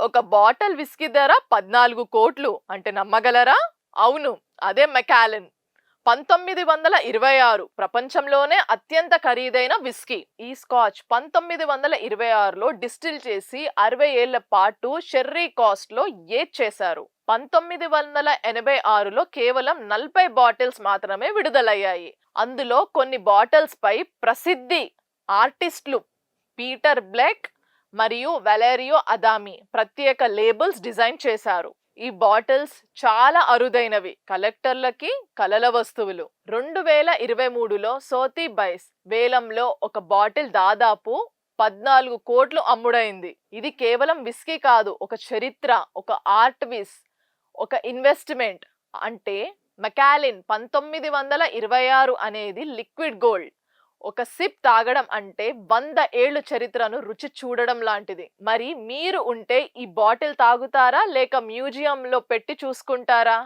ఒక bottle whisky ధర 14 కోట్లు అంటే నమ్మగలరా? అవును, అదే మెకాలెన్. 1926 ప్రపంచంలోనే అత్యంత ఖరీదైన విస్కీ. ఈ స్కాచ్ 1926లో డిస్టిల్ చేసి 60 ఏళ్ల పాటు షెర్రీ కాస్ట్లో ఏజ్ చేశారు. 1986లో కేవలం 40 బాటిల్స్ మాత్రమే విడుదలయ్యాయి. అందులో కొన్ని బాటిల్స్ పై ప్రసిద్ధి ఆర్టిస్టులు పీటర్ బ్లెక్ మరియు వలేరియో అదామి ప్రత్యేక లేబుల్స్ డిజైన్ చేశారు. ఈ బాటిల్స్ చాలా అరుదైనవి, కలెక్టర్లకి కలల వస్తువులు. 2023లో సోథీబైస్ వేలంలో ఒక బాటిల్ దాదాపు 14 కోట్లు అమ్ముడైంది. ఇది కేవలం విస్కీ కాదు, ఒక చరిత్ర, ఒక ఆర్ట్ పీస్, ఒక ఇన్వెస్ట్మెంట్. అంటే మెకాలెన్ 1926 అనేది లిక్విడ్ గోల్డ్. ఒక సిప్ తాగడం అంటే 100 ఏళ్ళు చరిత్రను రుచి చూడడం లాంటిది. మరి మీరు ఉంటే ఈ బాటిల్ తాగుతారా లేక మ్యూజియంలో పెట్టి చూసుకుంటారా?